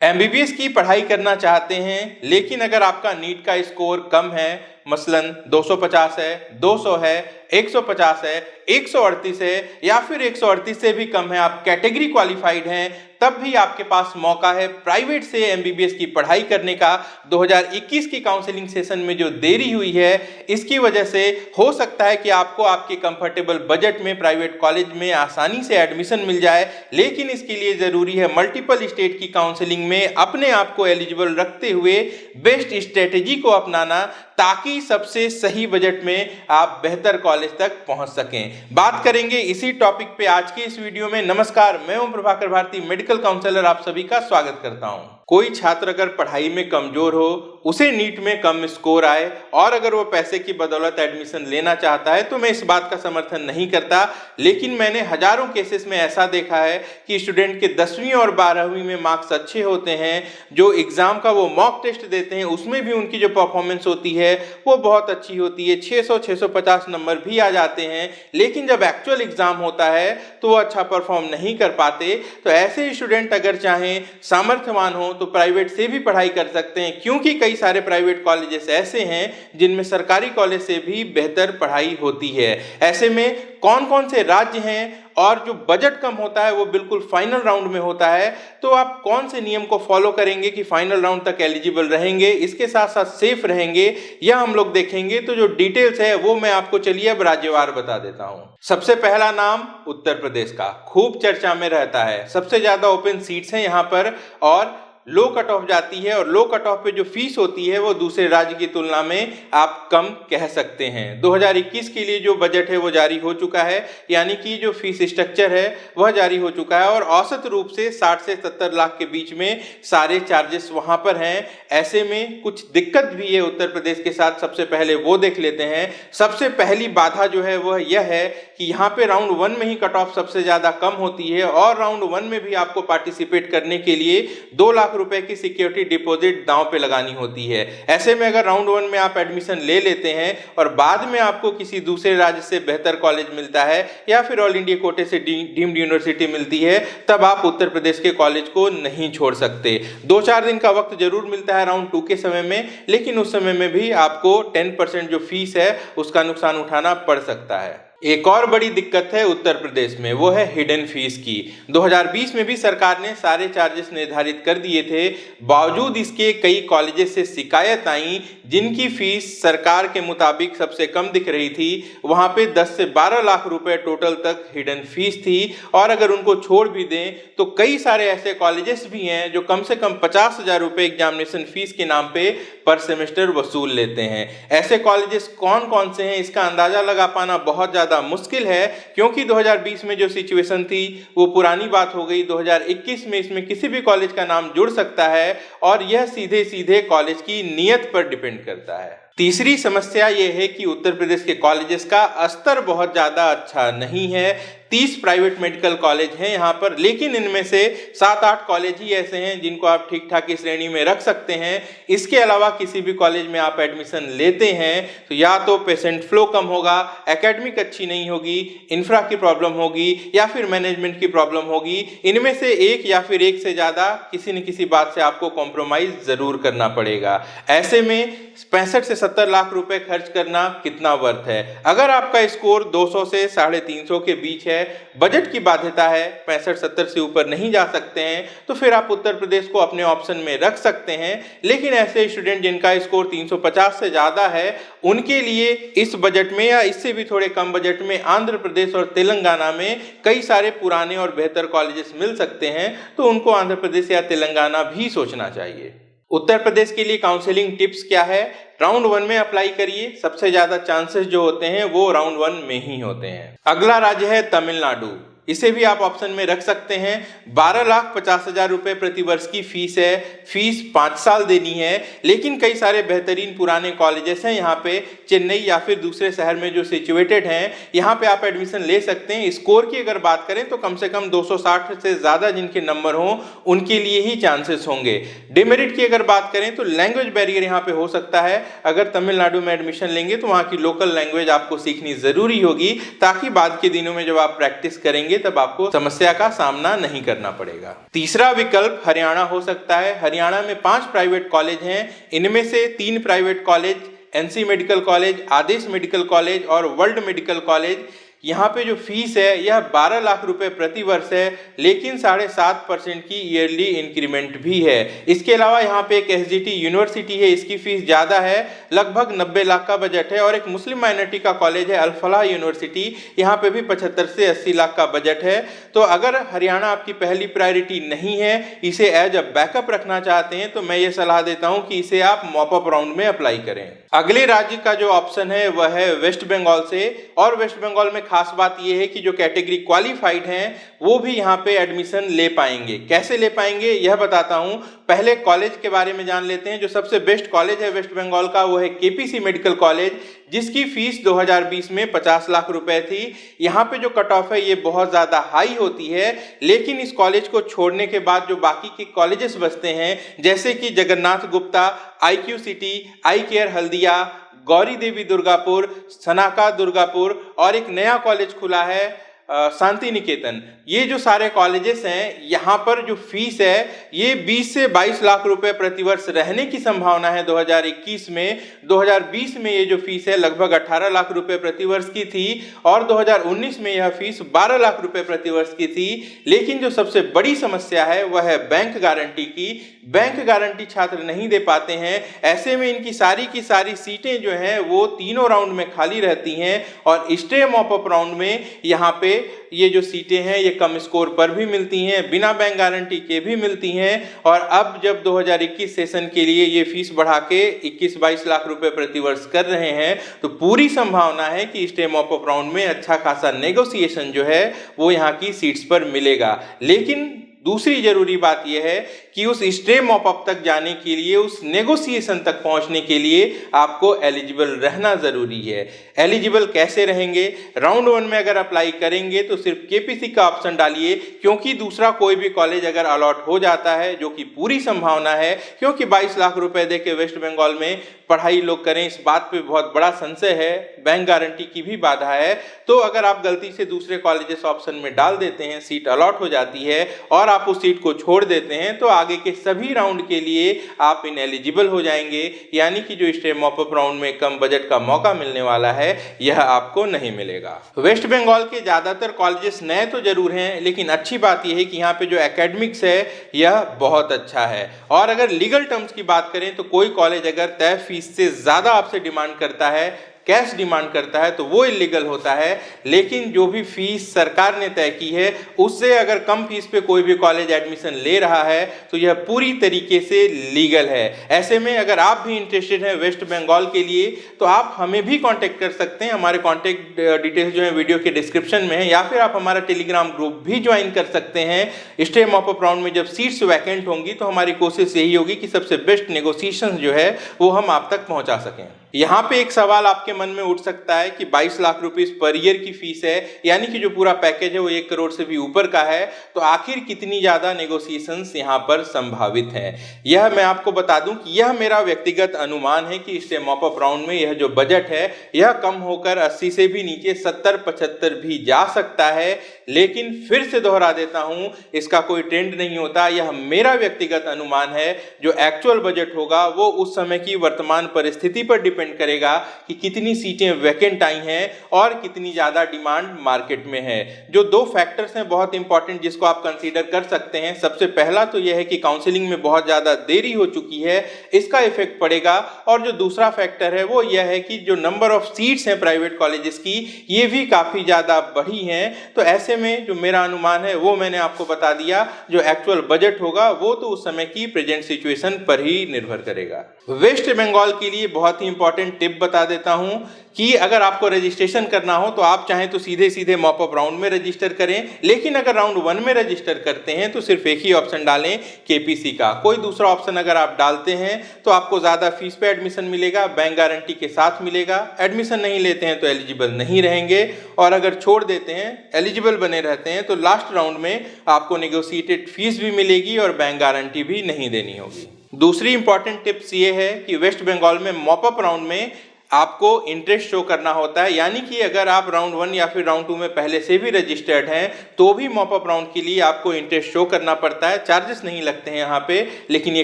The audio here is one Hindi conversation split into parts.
एमबीबीएस की पढ़ाई करना चाहते हैं, लेकिन अगर आपका नीट का स्कोर कम है, मसलन 250 है, 200 है, 150 है, 138 है या फिर 138 से भी कम है, आप कैटेगरी क्वालिफाइड हैं, तब भी आपके पास मौका है प्राइवेट से एमबीबीएस की पढ़ाई करने का। 2021 की काउंसलिंग सेशन में जो देरी हुई है, इसकी वजह से हो सकता है कि आपको आपके कंफर्टेबल बजट में प्राइवेट कॉलेज में आसानी से एडमिशन मिल जाए, लेकिन इसके लिए जरूरी है मल्टीपल स्टेट की काउंसलिंग में अपने आप को एलिजिबल रखते हुए बेस्ट स्ट्रेटेजी को अपनाना, ताकि सबसे सही बजट में आप बेहतर कॉलेज तक पहुंच सकें। बात करेंगे इसी टॉपिक पे आज के इस वीडियो में। नमस्कार, मैं ओम प्रभाकर भारती, मेडिकल काउंसलर, आप सभी का स्वागत करता हूं। कोई छात्र अगर पढ़ाई में कमजोर हो, उसे नीट में कम स्कोर आए और अगर वो पैसे की बदौलत एडमिशन लेना चाहता है, तो मैं इस बात का समर्थन नहीं करता, लेकिन मैंने हजारों केसेस में ऐसा देखा है कि स्टूडेंट के 10वीं और 12वीं में मार्क्स अच्छे होते हैं, जो एग्जाम का वो मॉक टेस्ट देते हैं उसमें भी उनकी जो परफॉर्मेंस होती है वो बहुत अच्छी होती है, 600-650 नंबर भी आ जाते हैं, लेकिन जब एक्चुअल एग्जाम होता है तो वो अच्छा परफॉर्म नहीं कर पाते। तो ऐसे स्टूडेंट अगर चाहें, सामर्थ्यवान हो, तो प्राइवेट से भी पढ़ाई कर सकते हैं, क्योंकि कई सारे प्राइवेट कॉलेजेस ऐसे हैं जिनमें सरकारी कॉलेज से भी बेहतर पढ़ाई होती है। ऐसे में कौन कौन से राज्य हैं और जो बजट कम होता है वो बिल्कुल फाइनल राउंड में होता है, तो आप कौन से नियम को फॉलो करेंगे कि फाइनल राउंड तक एलिजिबल रहेंगे, इसके साथ साथ सेफ रहेंगे, यह हम लोग देखेंगे। तो जो डिटेल्स है वो मैं आपको चलिए अब राज्यवार बता देता हूं। सबसे पहला नाम उत्तर प्रदेश का खूब चर्चा में रहता है, सबसे ज्यादा ओपन सीट्स हैं यहाँ पर और लो कट ऑफ जाती है, और लो कट ऑफ पे जो फीस होती है वो दूसरे राज्य की तुलना में आप कम कह सकते हैं। 2021 के लिए जो बजट है वो जारी हो चुका है, यानी कि जो फीस स्ट्रक्चर है वह जारी हो चुका है और औसत रूप से 60 से 70 लाख के बीच में सारे चार्जेस वहां पर हैं। ऐसे में कुछ दिक्कत भी है उत्तर प्रदेश के साथ, सबसे पहले वो देख लेते हैं। सबसे पहली बाधा जो है वह यह है कि यहाँ पे राउंड 1 में ही कट ऑफ सबसे ज्यादा कम होती है और राउंड 1 में भी आपको पार्टिसिपेट करने के लिए 2 लाख रुपए की सिक्योरिटी डिपॉजिट दांव पे लगानी होती है। ऐसे में अगर राउंड 1 में आप एडमिशन ले लेते हैं और बाद में आपको किसी दूसरे राज्य से बेहतर कॉलेज मिलता है या फिर ऑल इंडिया कोटे से डीम्ड यूनिवर्सिटी मिलती है, तब आप उत्तर प्रदेश के कॉलेज को नहीं छोड़ सकते। 2-4 दिन का वक्त जरूर मिलता है राउंड 2 के समय में, लेकिन उस समय में भी आपको 10% जो फीस है उसका नुकसान उठाना पड़ सकता है। एक और बड़ी दिक्कत है उत्तर प्रदेश में, वो है हिडन फीस की। 2020 में भी सरकार ने सारे चार्जेस निर्धारित कर दिए थे, बावजूद इसके कई कॉलेजेस से शिकायत आई जिनकी फीस सरकार के मुताबिक सबसे कम दिख रही थी। वहां पे 10 से 12 लाख रुपए टोटल तक हिडन फीस थी, और अगर उनको छोड़ भी दें तो कई सारे ऐसे कॉलेजेस भी हैं जो कम से कम 50,000 रुपए एग्जामिनेशन फीस के नाम पे पर सेमेस्टर वसूल लेते हैं। ऐसे कॉलेजेस कौन कौन से हैं, इसका अंदाजा लगा पाना बहुत ज्यादा मुश्किल है, क्योंकि 2020 में जो सिचुएशन थी वो पुरानी बात हो गई। 2021 में इसमें किसी भी कॉलेज का नाम जुड़ सकता है और यह सीधे सीधे कॉलेज की नीयत पर डिपेंड करता है। तीसरी समस्या यह है कि उत्तर प्रदेश के कॉलेजेस का स्तर बहुत ज्यादा अच्छा नहीं है। 30 प्राइवेट मेडिकल कॉलेज हैं यहाँ पर, लेकिन इनमें से 7-8 कॉलेज ही ऐसे हैं जिनको आप ठीक ठाक की श्रेणी में रख सकते हैं। इसके अलावा किसी भी कॉलेज में आप एडमिशन लेते हैं तो या तो पेशेंट फ्लो कम होगा, एकेडमिक अच्छी नहीं होगी, इंफ्रा की प्रॉब्लम होगी या फिर मैनेजमेंट की प्रॉब्लम होगी। इनमें से एक या फिर एक से ज्यादा किसी न किसी बात से आपको कॉम्प्रोमाइज जरूर करना पड़ेगा। ऐसे में 65 से 70 लाख रुपए खर्च करना कितना वर्थ है? अगर आपका स्कोर 200 से 350 के बीच है, बजट की बाध्यता है, 65-70 से ऊपर नहीं जा सकते हैं, तो फिर आप उत्तर प्रदेश को अपने ऑप्शन में रख सकते हैं। लेकिन ऐसे स्टूडेंट जिनका स्कोर 350 से ज्यादा है, उनके लिए इस बजट में या इससे भी थोड़े कम बजट में आंध्र प्रदेश और तेलंगाना में कई सारे पुराने और बेहतर कॉलेजेस मिल सकते हैं, तो उनको आंध्र प्रदेश या तेलंगाना भी सोचना चाहिए। उत्तर प्रदेश के लिए काउंसलिंग टिप्स क्या है? राउंड 1 में अप्लाई करिए, सबसे ज्यादा चांसेस जो होते हैं वो राउंड 1 में ही होते हैं। अगला राज्य है तमिलनाडु, इसे भी आप ऑप्शन में रख सकते हैं। 12,50,000 रुपए प्रति वर्ष की फीस है, फीस 5 साल देनी है, लेकिन कई सारे बेहतरीन पुराने कॉलेजेस हैं यहाँ पे, चेन्नई या फिर दूसरे शहर में जो सिचुएटेड हैं, यहाँ पे आप एडमिशन ले सकते हैं। स्कोर की अगर बात करें तो कम से कम 260 से ज्यादा जिनके नंबर हों उनके लिए ही चांसेस होंगे। डिमेरिट की अगर बात करें तो लैंग्वेज बैरियर यहाँ पे हो सकता है। अगर तमिलनाडु में एडमिशन लेंगे तो वहाँ की लोकल लैंग्वेज आपको सीखनी जरूरी होगी, ताकि बाद के दिनों में जब आप प्रैक्टिस करेंगे जाएंगे तब आपको समस्या का सामना नहीं करना पड़ेगा। तीसरा विकल्प हरियाणा हो सकता है। हरियाणा में 5 प्राइवेट कॉलेज हैं। इनमें से 3 private college NC medical college, Adesh medical college और वर्ल्ड मेडिकल कॉलेज। यहाँ पे जो फीस है यह 12 लाख रुपए प्रति वर्ष है, लेकिन 7.5% की ईयरली इंक्रीमेंट भी है। इसके अलावा यहाँ पे एक एसजीटी यूनिवर्सिटी है, इसकी फीस ज़्यादा है, लगभग 90 लाख का बजट है। और एक मुस्लिम माइनॉरिटी का कॉलेज है अल-फलाह यूनिवर्सिटी, यहाँ पे भी 75 से 80 लाख का बजट है। तो अगर हरियाणा आपकी पहली प्रायोरिटी नहीं है, इसे एज अ बैकअप रखना चाहते हैं, तो मैं ये सलाह देता हूँ कि इसे आप मॉप अप राउंड में अप्लाई करें। अगले राज्य का जो ऑप्शन है वह है वेस्ट बंगाल से, और वेस्ट बंगाल में खास बात यह है कि जो कैटेगरी क्वालिफाइड हैं वो भी यहाँ पे एडमिशन ले पाएंगे। कैसे ले पाएंगे यह बताता हूँ। पहले कॉलेज के बारे में जान लेते हैं। जो सबसे बेस्ट कॉलेज है वेस्ट बंगाल का वो है केपीसी मेडिकल कॉलेज, जिसकी फीस 2020 में 50 लाख रुपए थी। यहाँ पे जो कट ऑफ है ये बहुत ज्यादा हाई होती है, लेकिन इस कॉलेज को छोड़ने के बाद जो बाकी के कॉलेजेस बचते हैं, जैसे कि जगन्नाथ गुप्ता, IQ सिटी, आई केयर हल्दिया, गौरी देवी दुर्गापुर, सनाका दुर्गापुर, और एक नया कॉलेज खुला है शांति निकेतन। ये जो सारे कॉलेजेस हैं, यहाँ पर जो फीस है ये 20 से 22 लाख रुपए प्रति वर्ष रहने की संभावना है 2021 में। 2020 में ये जो फीस है लगभग 18 लाख रुपए प्रति वर्ष की थी, और 2019 में यह फीस 12 लाख रुपए प्रति वर्ष की थी। लेकिन जो सबसे बड़ी समस्या है वह है बैंक गारंटी की। बैंक गारंटी छात्र नहीं दे पाते हैं। ऐसे में इनकी सारी की सारी सीटें जो हैं वो तीनों राउंड में खाली रहती हैं, और स्टे मॉप अप राउंड में यहाँ पे ये जो सीटें हैं ये कम स्कोर पर भी मिलती हैं, बिना बैंक गारंटी के भी मिलती हैं। और अब जब 2021 सेशन के लिए ये फीस बढ़ा के 21-22 लाख रुपए प्रति वर्ष कर रहे हैं, तो पूरी संभावना है कि स्टे मॉप अप राउंड में अच्छा खासा नेगोशिएशन जो है वो यहाँ की सीट्स पर मिलेगा। लेकिन दूसरी जरूरी बात यह है कि उस स्टे मॉप अप तक जाने के लिए, उस नेगोशिएशन तक पहुंचने के लिए आपको एलिजिबल रहना जरूरी है। एलिजिबल कैसे रहेंगे? राउंड 1 में अगर अप्लाई करेंगे तो सिर्फ केपीसी का ऑप्शन डालिए, क्योंकि दूसरा कोई भी कॉलेज अगर अलॉट हो जाता है, जो कि पूरी संभावना है, क्योंकि 22 लाख रुपए देके वेस्ट बंगाल में पढ़ाई लोग करें, इस बात पे बहुत बड़ा संशय है, बैंक गारंटी की भी बाधा है। तो अगर आप गलती से दूसरे कॉलेजेस ऑप्शन में डाल देते हैं, सीट अलॉट हो जाती है और आप उस सीट को छोड़ देते हैं, तो आगे के सभी राउंड के लिए आप इनएलिजिबल हो जाएंगे। यानी कि जो स्टे मॉप अप राउंड में कम बजट का मौका मिलने वाला है यह आपको नहीं मिलेगा। वेस्ट बंगाल के ज्यादातर कॉलेजेस नए तो जरूर हैं, लेकिन अच्छी बात यह है कि यहाँ पे जो एकेडमिक्स है यह बहुत अच्छा है। और अगर लीगल टर्म्स की बात करें तो कोई कॉलेज अगर तय फीस से ज्यादा आपसे डिमांड करता है, कैश डिमांड करता है, तो वो इलीगल होता है। लेकिन जो भी फीस सरकार ने तय की है उससे अगर कम फीस पे कोई भी कॉलेज एडमिशन ले रहा है तो यह पूरी तरीके से लीगल है। ऐसे में अगर आप भी इंटरेस्टेड हैं वेस्ट बंगाल के लिए तो आप हमें भी कांटेक्ट कर सकते हैं। हमारे कांटेक्ट डिटेल्स जो है वीडियो के डिस्क्रिप्शन में है, या फिर आप हमारा टेलीग्राम ग्रुप भी ज्वाइन कर सकते हैं। स्टे मॉप अप राउंड में जब सीट्स वैकेंट होंगी तो हमारी कोशिश यही होगी कि सबसे बेस्ट नेगोशिएशन जो है वो हम आप तक पहुंचा सकें। यहाँ पे एक सवाल आपके मन में उठ सकता है कि 22 लाख रुपीस पर ईयर की फीस है, यानी कि जो पूरा पैकेज है वो 1 करोड़ से भी ऊपर का है, तो आखिर कितनी ज्यादा नेगोशिएशंस यहाँ पर संभावित हैं? यह मैं आपको बता दूं कि यह मेरा व्यक्तिगत अनुमान है कि स्टे मॉप अप राउंड में यह जो बजट है यह कम होकर 80 से भी नीचे 70-75 भी जा सकता है। लेकिन फिर से दोहरा देता हूं, इसका कोई ट्रेंड नहीं होता, यह मेरा व्यक्तिगत अनुमान है। जो एक्चुअल बजट होगा वो उस समय की वर्तमान परिस्थिति पर डिपेंड करेगा कि कितनी सीटें वैकेंट आई हैं और कितनी ज्यादा डिमांड मार्केट में है। जो 2 फैक्टर्स हैं बहुत इंपॉर्टेंट जिसको आप कंसीडर कर सकते हैं। सबसे पहला तो यह है कि काउंसलिंग में बहुत ज्यादा देरी हो चुकी है, इसका इफेक्ट पड़ेगा। और जो दूसरा फैक्टर है वो यह है कि जो नंबर ऑफ सीट्स हैं प्राइवेट कॉलेजेस की ये भी काफी ज्यादा बढ़ी हैं। तो ऐसे में जो मेरा अनुमान है वो मैंने आपको बता दिया। जो एक्चुअल बजट होगा वो तो उस समय की प्रेजेंट सिचुएशन पर ही निर्भर करेगा। वेस्ट बंगाल के लिए बहुत ही इंपॉर्टेंट टिप बता देता हूं कि अगर आपको रजिस्ट्रेशन करना हो तो आप चाहें तो सीधे सीधे मॉप अप राउंड में रजिस्टर करें, लेकिन अगर राउंड 1 में रजिस्टर करते हैं तो सिर्फ एक ही ऑप्शन डालें, केपीसी का। कोई दूसरा ऑप्शन अगर आप डालते हैं तो आपको ज्यादा फीस पे एडमिशन मिलेगा, बैंक गारंटी के साथ मिलेगा। एडमिशन नहीं लेते हैं तो एलिजिबल नहीं रहेंगे, और अगर छोड़ देते हैं, एलिजिबल बने रहते हैं, तो लास्ट राउंड में आपको नेगोशिएटेड फीस भी मिलेगी और बैंक गारंटी भी नहीं देनी होगी। दूसरी इंपॉर्टेंट टिप्स ये है कि वेस्ट बंगाल में मॉप अप राउंड में आपको इंटरेस्ट शो करना होता है, यानी कि अगर आप राउंड 1 या फिर राउंड 2 में पहले से भी रजिस्टर्ड हैं तो भी मॉपअप राउंड के लिए आपको इंटरेस्ट शो करना पड़ता है। चार्जेस नहीं लगते हैं यहाँ पे, लेकिन ये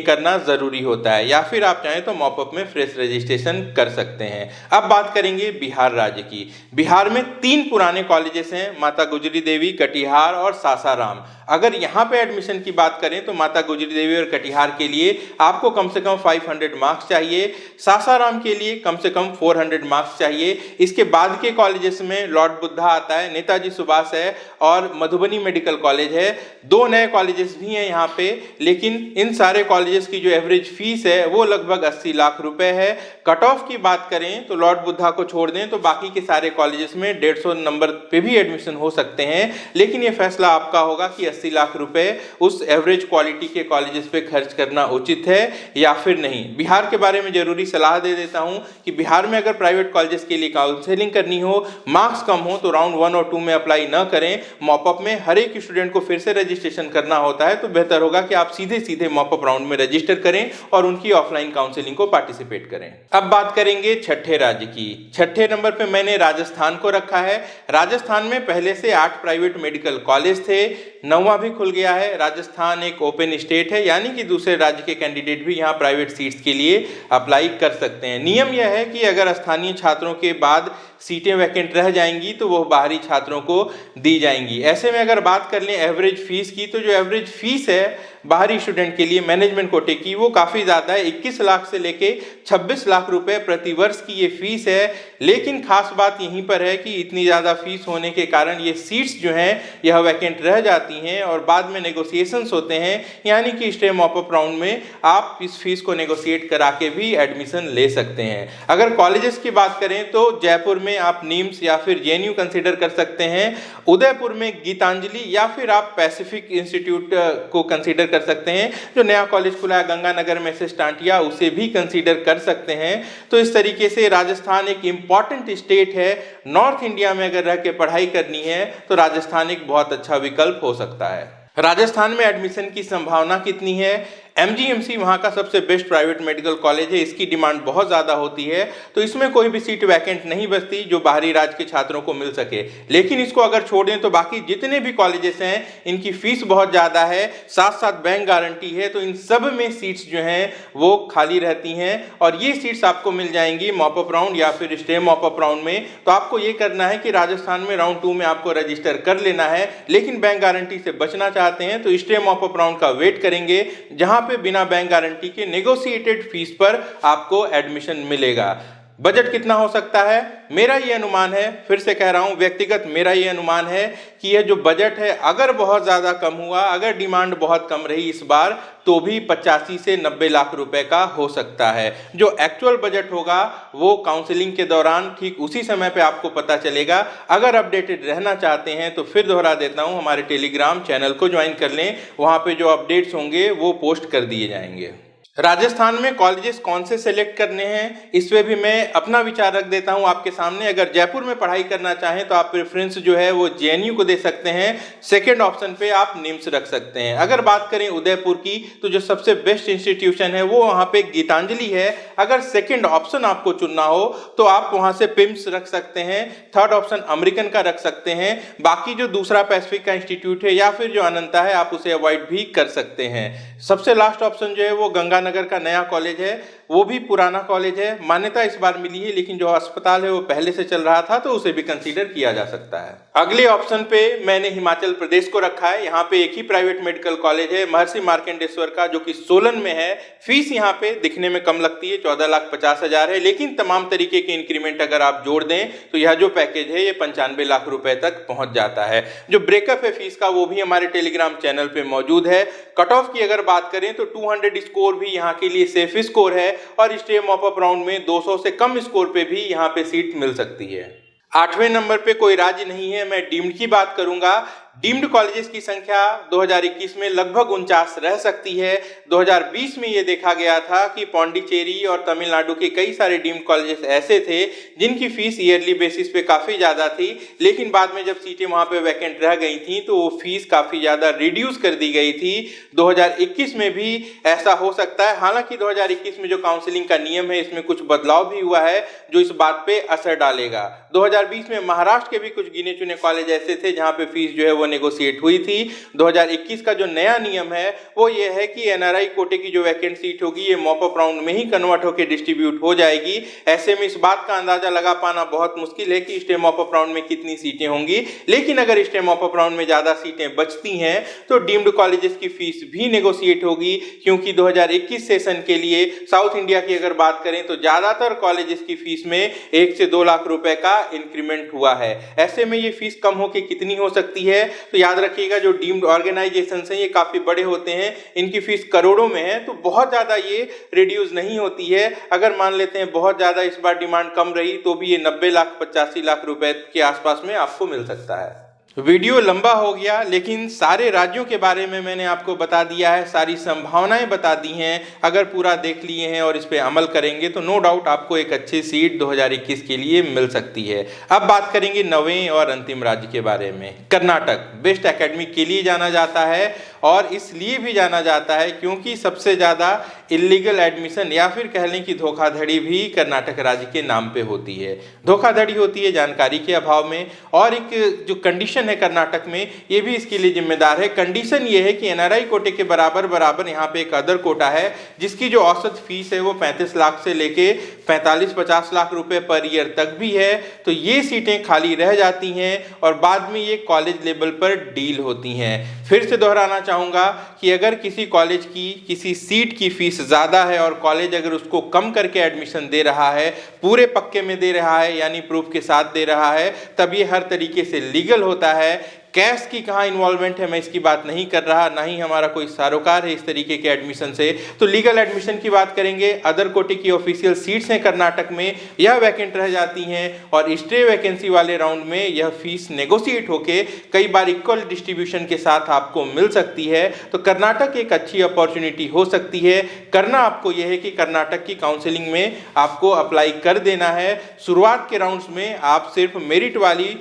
करना ज़रूरी होता है, या फिर आप चाहें तो मॉपअप में फ्रेश रजिस्ट्रेशन कर सकते हैं। अब बात करेंगे बिहार राज्य की। बिहार में 3 पुराने कॉलेजेस हैं, माता गुजरी देवी, कटिहार और सासाराम। अगर यहाँ पे एडमिशन की बात करें तो माता गुजरी देवी और कटिहार के लिए आपको कम से कम 500 मार्क्स चाहिए, सासाराम के लिए कम से कम 400 मार्क्स चाहिए। इसके बाद के कॉलेजेस में लॉर्ड बुद्धा आता है, नेताजी सुभाष है और मधुबनी मेडिकल कॉलेज है। 2 नए कॉलेजेस भी हैं यहाँ पे, लेकिन इन सारे कॉलेजेस की जो एवरेज फीस है वो लगभग 80 लाख रुपए है। कट ऑफ की बात करें तो लॉर्ड बुद्धा को छोड़ दें तो बाकी के सारे कॉलेजेस में 150 नंबर पे भी एडमिशन हो सकते हैं, लेकिन ये फैसला आपका होगा कि 80 लाख रुपए उस एवरेज क्वालिटी के कॉलेजेस पे खर्च करना उचित है या फिर नहीं। बिहार के बारे में जरूरी सलाह दे देता हूं कि बिहार में अगर प्राइवेट कॉलेजेस के लिए काउंसलिंग करनी हो, मार्क्स कम हो, तो राउंड 1 और 2 में अप्लाई न करें। मॉपअप में हर एक स्टूडेंट को फिर से रजिस्ट्रेशन करना होता है, तो बेहतर होगा कि आप सीधे सीधे मॉपअप राउंड में रजिस्टर करें और उनकी ऑफलाइन काउंसलिंग को पार्टिसिपेट करें। अब बात करेंगे छठे राज्य की। छठे नंबर पे मैंने राजस्थान को रखा है। राजस्थान में पहले से 8 प्राइवेट मेडिकल कॉलेज थे, 9वां भी खुल गया है। राजस्थान एक ओपन स्टेट है, यानी कि दूसरे राज्य के कैंडिडेट भी यहाँ प्राइवेट सीट्स के लिए अप्लाई कर सकते हैं। नियम यह है कि अगर स्थानीय छात्रों के बाद सीटें वैकेंट रह जाएंगी तो वो बाहरी छात्रों को दी जाएंगी। ऐसे में अगर बात कर लें एवरेज फीस की, तो जो एवरेज फीस है बाहरी स्टूडेंट के लिए मैनेजमेंट कोटे की वो काफ़ी ज़्यादा है। 21 लाख से लेके 26 लाख रुपए प्रति वर्ष की ये फीस है। लेकिन खास बात यहीं पर है कि इतनी ज़्यादा फीस होने के कारण ये सीट्स जो हैं यह वैकेंट रह जाती हैं और बाद में नेगोशिएशंस होते हैं, यानी कि स्टे मॉपअप राउंड में आप इस फीस को नेगोशिएट करा के भी एडमिशन ले सकते हैं। अगर कॉलेजेस की बात करें तो जयपुर में आप नीम्स या फिर जेएनयू कंसीडर कर सकते हैं, उदयपुर में गीतांजलि या फिर आप पैसिफिक इंस्टीट्यूट को कंसीडर कर सकते हैं। जो नया कॉलेज खुला है गंगानगर में से स्टांटिया, उसे भी कंसीडर कर सकते हैं। तो इस तरीके से राजस्थान एक इंपॉर्टेंट स्टेट है। नॉर्थ इंडिया में अगर रह के पढ़ाई करनी है तो राजस्थान एक बहुत अच्छा विकल्प हो सकता है। राजस्थान में एडमिशन की संभावना कितनी है? एमजीएमसी वहाँ का सबसे बेस्ट प्राइवेट मेडिकल कॉलेज है, इसकी डिमांड बहुत ज़्यादा होती है, तो इसमें कोई भी सीट वैकेंट नहीं बचती जो बाहरी राज्य के छात्रों को मिल सके। लेकिन इसको अगर छोड़ दें तो बाकी जितने भी कॉलेजेस हैं इनकी फीस बहुत ज़्यादा है, साथ साथ बैंक गारंटी है, तो इन सब में सीट्स जो हैं वो खाली रहती हैं और ये सीट्स आपको मिल जाएंगी मॉपअप राउंड या फिर स्टे मॉपअप राउंड में। तो आपको ये करना है कि राजस्थान में राउंड 2 में आपको रजिस्टर कर लेना है, लेकिन बैंक गारंटी से बचना चाहते हैं तो स्टे मॉपअप राउंड का वेट करेंगे, जहां पे बिना बैंक गारंटी के नेगोशिएटेड फीस पर आपको एडमिशन मिलेगा। बजट कितना हो सकता है? मेरा ये अनुमान है, फिर से कह रहा हूं, व्यक्तिगत मेरा ये अनुमान है कि यह जो बजट है अगर बहुत ज़्यादा कम हुआ, अगर डिमांड बहुत कम रही इस बार, तो भी 85 से 90 लाख रुपए का हो सकता है। जो एक्चुअल बजट होगा वो काउंसलिंग के दौरान ठीक उसी समय पे आपको पता चलेगा। अगर अपडेटेड रहना चाहते हैं तो फिर दोहरा देता हूं, हमारे टेलीग्राम चैनल को ज्वाइन कर लें, वहाँ पे जो अपडेट्स होंगे वो पोस्ट कर दिए जाएंगे। राजस्थान में कॉलेजेस कौन से सेलेक्ट करने हैं इस पे भी मैं अपना विचार रख देता हूं आपके सामने। अगर जयपुर में पढ़ाई करना चाहें तो आप प्रेफरेंस जो है वो जेएनयू को दे सकते हैं, सेकंड ऑप्शन पे आप निम्स रख सकते हैं। अगर बात करें उदयपुर की तो जो सबसे बेस्ट इंस्टीट्यूशन है वो वहां पे गीतांजलि है। अगर सेकंड ऑप्शन आपको चुनना हो तो आप वहां से पिम्स रख सकते हैं, थर्ड ऑप्शन अमेरिकन का रख सकते हैं। बाकी जो दूसरा पैसिफिक का इंस्टीट्यूट है या फिर जो अनंता है आप उसे अवॉइड भी कर सकते हैं। सबसे लास्ट ऑप्शन जो है वो गंगानगर का नया कॉलेज है, वो भी पुराना कॉलेज है, मान्यता इस बार मिली है, लेकिन जो अस्पताल है वो पहले से चल रहा था तो उसे भी कंसीडर किया जा सकता है। अगले ऑप्शन पे मैंने हिमाचल प्रदेश को रखा है। यहाँ पे एक ही प्राइवेट मेडिकल कॉलेज है, महर्षि मार्कंडेश्वर का, जो कि सोलन में है। फीस यहाँ पे दिखने में कम लगती है, 14,50,000 है, लेकिन तमाम तरीके के इंक्रीमेंट अगर आप जोड़ दें तो यह जो पैकेज है ये 95 लाख रुपए तक पहुंच जाता है। जो ब्रेकअप है फीस का वो भी हमारे टेलीग्राम चैनल पे मौजूद है। कट ऑफ की अगर बात करें तो 200 स्कोर भी यहाँ के लिए सेफ स्कोर है और स्टे मॉपअप राउंड में 200 से कम स्कोर पे भी यहाँ पे सीट मिल सकती है। 8वें नंबर पे कोई राज्य नहीं है, मैं डीम्ड की बात करूंगा। डीम्ड कॉलेजेस की संख्या 2021 में लगभग 49 रह सकती है। 2020 में ये देखा गया था कि पौंडीचेरी और तमिलनाडु के कई सारे डीम्ड कॉलेजेस ऐसे थे जिनकी फीस ईयरली बेसिस पे काफ़ी ज़्यादा थी, लेकिन बाद में जब सीटें वहाँ पे वैकेंट रह गई थी तो वो फीस काफ़ी ज़्यादा रिड्यूस कर दी गई थी। 2021 में भी ऐसा हो सकता है। हालांकि 2021 में जो काउंसलिंग का नियम है इसमें कुछ बदलाव भी हुआ है जो इस बात पे असर डालेगा। 2020 में महाराष्ट्र के भी कुछ गिने चुने कॉलेज ऐसे थे जहां पे फीस जो है वो नेगोशिएट हुई थी। 2021 का जो नया नियम है वो ये है कि एनआरआई कोटे की जो वैकेंट सीट होगी ये मॉप अप राउंड में ही कन्वर्ट होकर डिस्ट्रीब्यूट हो जाएगी। ऐसे में इस बात का अंदाजा लगा पाना बहुत मुश्किल है कि स्टेम मॉप अप राउंड में कितनी सीटें होंगी, लेकिन अगर स्टेम मॉप अप राउंड में ज्यादा सीटें बचती हैं तो डीम्ड कॉलेजेस की फीस भी नेगोशिएट होगी, क्योंकि 2021 सेशन के लिए साउथ इंडिया की अगर बात करें तो ज्यादातर कॉलेजेस की फीस में 1 से 2 लाख रुपए का इंक्रीमेंट हुआ है। ऐसे में ये फीस कम होकर कितनी हो सकती है, तो याद रखिएगा जो डीम्ड ऑर्गेनाइजेशन हैं ये काफी बड़े होते हैं, इनकी फीस करोड़ों में है, तो बहुत ज्यादा ये रिड्यूस नहीं होती है। अगर मान लेते हैं बहुत ज्यादा इस बार डिमांड कम रही तो भी ये 90 लाख 85 लाख रुपए के आसपास में आपको मिल सकता है। वीडियो लंबा हो गया, लेकिन सारे राज्यों के बारे में मैंने आपको बता दिया है, सारी संभावनाएं बता दी हैं। अगर पूरा देख लिए हैं और इस पे अमल करेंगे तो नो डाउट आपको एक अच्छी सीट 2021 के लिए मिल सकती है। अब बात करेंगे नवें और अंतिम राज्य के बारे में। कर्नाटक बेस्ट एकेडमिक के लिए जाना जाता है और इसलिए भी जाना जाता है क्योंकि सबसे ज़्यादा इलीगल एडमिशन या फिर कह लें कि धोखाधड़ी भी कर्नाटक राज्य के नाम पे होती है। धोखाधड़ी होती है जानकारी के अभाव में, और एक जो कंडीशन है कर्नाटक में ये भी इसके लिए जिम्मेदार है। कंडीशन ये है कि एनआरआई कोटे के बराबर यहाँ पे एक अदर कोटा है जिसकी जो औसत फीस है वो 35 लाख से लेके 45-50 लाख रुपए पर ईयर तक भी है। तो ये सीटें खाली रह जाती हैं और बाद में ये कॉलेज लेवल पर डील होती हैं। फिर से दोहराना चाहूँगा कि अगर किसी कॉलेज की किसी सीट की फीस ज़्यादा है और कॉलेज अगर उसको कम करके एडमिशन दे रहा है, पूरे पक्के में दे रहा है यानी प्रूफ के साथ दे रहा है, तब ये हर तरीके से लीगल होता है। कैश की कहाँ इन्वॉल्वमेंट है मैं इसकी बात नहीं कर रहा, ना ही हमारा कोई सरोकार है इस तरीके के एडमिशन से। तो लीगल एडमिशन की बात करेंगे, अदर कोटे की ऑफिशियल सीट्स हैं कर्नाटक में, यह वैकेंट रह जाती हैं और स्टे वैकेंसी वाले राउंड में यह फीस नेगोशिएट होके कई बार इक्वल डिस्ट्रीब्यूशन के साथ आपको मिल सकती है। तो कर्नाटक एक अच्छी अपॉर्चुनिटी हो सकती है। करना आपको यह है कि कर्नाटक की काउंसलिंग में आपको अप्लाई कर देना है। शुरुआत के राउंड्स में आप सिर्फ मेरिट वाली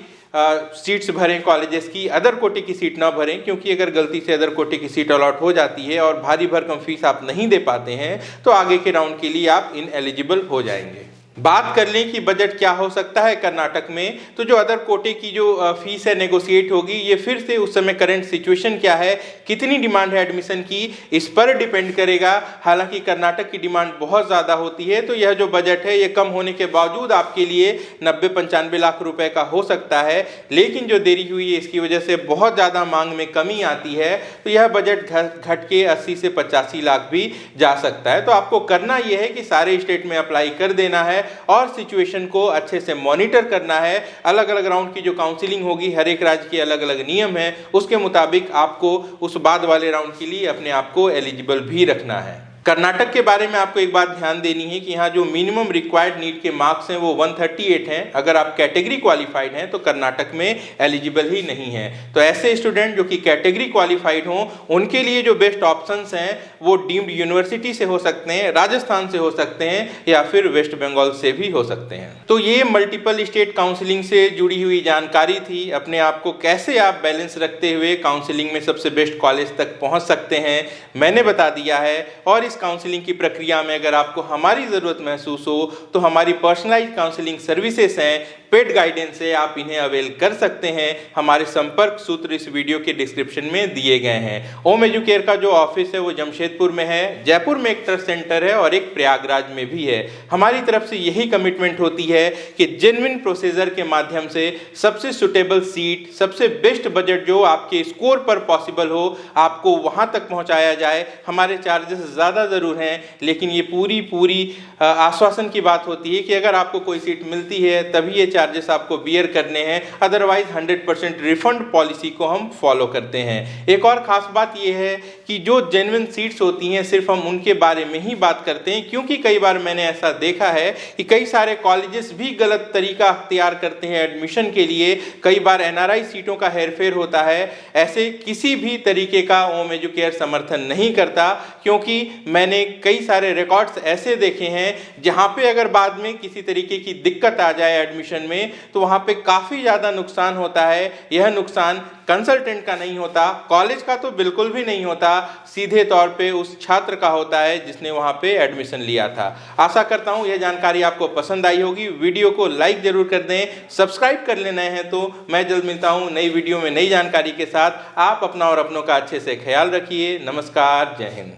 सीट्स भरें कॉलेजेस की, अदर कोटे की सीट ना भरें, क्योंकि अगर गलती से अदर कोटे की सीट अलॉट हो जाती है और भारी भरकम फीस आप नहीं दे पाते हैं तो आगे के राउंड के लिए आप इनएलिजिबल हो जाएंगे। बात कर लें कि बजट क्या हो सकता है कर्नाटक में, तो जो अदर कोटे की जो फीस है नेगोशिएट होगी, ये फिर से उस समय करंट सिचुएशन क्या है, कितनी डिमांड है एडमिशन की, इस पर डिपेंड करेगा। हालांकि कर्नाटक की डिमांड बहुत ज़्यादा होती है तो यह जो बजट है ये कम होने के बावजूद आपके लिए 90-95 लाख रुपए का हो सकता है। लेकिन जो देरी हुई है इसकी वजह से बहुत ज़्यादा मांग में कमी आती है, तो यह बजट घट के 80 से 85 लाख भी जा सकता है। तो आपको करना यह है कि सारे स्टेट में अप्लाई कर देना है और सिचुएशन को अच्छे से मॉनिटर करना है। अलग अलग राउंड की जो काउंसलिंग होगी, हर एक राज्य के अलग अलग नियम है, उसके मुताबिक आपको उस बाद वाले राउंड के लिए अपने आप को एलिजिबल भी रखना है। कर्नाटक के बारे में आपको एक बात ध्यान देनी है कि यहाँ जो मिनिमम रिक्वायर्ड नीट के मार्क्स हैं वो 138 हैं। अगर आप कैटेगरी क्वालिफाइड हैं तो कर्नाटक में एलिजिबल ही नहीं है। तो ऐसे स्टूडेंट जो कि कैटेगरी क्वालिफाइड हों उनके लिए जो बेस्ट ऑप्शंस हैं वो डीम्ड यूनिवर्सिटी से हो सकते हैं, राजस्थान से हो सकते हैं या फिर वेस्ट बंगाल से भी हो सकते हैं। तो ये मल्टीपल स्टेट काउंसलिंग से जुड़ी हुई जानकारी थी। अपने आप को कैसे आप बैलेंस रखते हुए काउंसलिंग में सबसे बेस्ट कॉलेज तक पहुँच सकते हैं मैंने बता दिया है। और इस काउंसलिंग की प्रक्रिया में अगर आपको हमारी ज़रूरत महसूस हो तो हमारी पर्सनलाइज्ड काउंसलिंग सर्विसेज हैं, पेड गाइडेंस है, आप इन्हें अवेल कर सकते हैं। हमारे संपर्क सूत्र इस वीडियो के डिस्क्रिप्शन में दिए गए हैं। ओम एजुकेयर का जो ऑफिस है वो जमशेदपुर में है, जयपुर में एक ट्रस्ट सेंटर है और एक प्रयागराज में भी है। हमारी तरफ से यही कमिटमेंट होती है कि जेन्युइन प्रोसीजर के माध्यम से सबसे सुटेबल सीट, सबसे बेस्ट बजट जो आपके स्कोर पर पॉसिबल हो, आपको वहाँ तक पहुँचाया जाए। हमारे चार्जेस ज़्यादा ज़रूर हैं, लेकिन ये पूरी आश्वासन की बात होती है कि अगर आपको कोई सीट मिलती है तभी ये चार्जेस आपको बियर करने हैं, अदरवाइज 100% रिफंड पॉलिसी को हम फॉलो करते हैं। एक और खास बात यह है कि जो जेन्युइन सीट्स होती हैं सिर्फ हम उनके बारे में ही बात करते हैं, क्योंकि कई बार मैंने ऐसा देखा है कि कई सारे कॉलेजेस भी गलत तरीका अख्तियार करते हैं एडमिशन के लिए। कई बार एनआरआई सीटों का हेरफेर होता है। ऐसे किसी भी तरीके का ओम एजुकेयर समर्थन नहीं करता, क्योंकि मैंने कई सारे रिकॉर्ड्स ऐसे देखे हैं जहां पे अगर बाद में किसी तरीके की दिक्कत आ जाए एडमिशन में तो वहां पे काफी ज्यादा नुकसान होता है। यह नुकसान कंसल्टेंट का नहीं होता, कॉलेज का तो बिल्कुल भी नहीं होता, सीधे तौर पे उस छात्र का होता है जिसने वहां पे एडमिशन लिया था। आशा करता हूं यह जानकारी आपको पसंद आई होगी। वीडियो को लाइक जरूर कर दें, सब्सक्राइब कर लेना है। तो मैं जल्द मिलता हूं नई वीडियो में नई जानकारी के साथ। आप अपना और अपनों का अच्छे से ख्याल रखिए। नमस्कार, जय हिंद।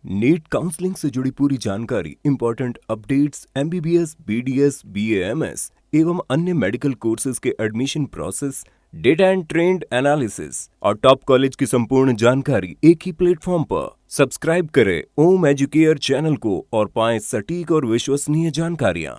नीट काउंसलिंग से जुड़ी पूरी जानकारी, important updates, MBBS, BDS, BAMS एवं अन्य मेडिकल कोर्सेज के admission process, data and trend analysis और टॉप कॉलेज की संपूर्ण जानकारी एक ही प्लेटफॉर्म पर। सब्सक्राइब करें ओम एजुकेयर चैनल को और पाएं सटीक और विश्वसनीय जानकारियां।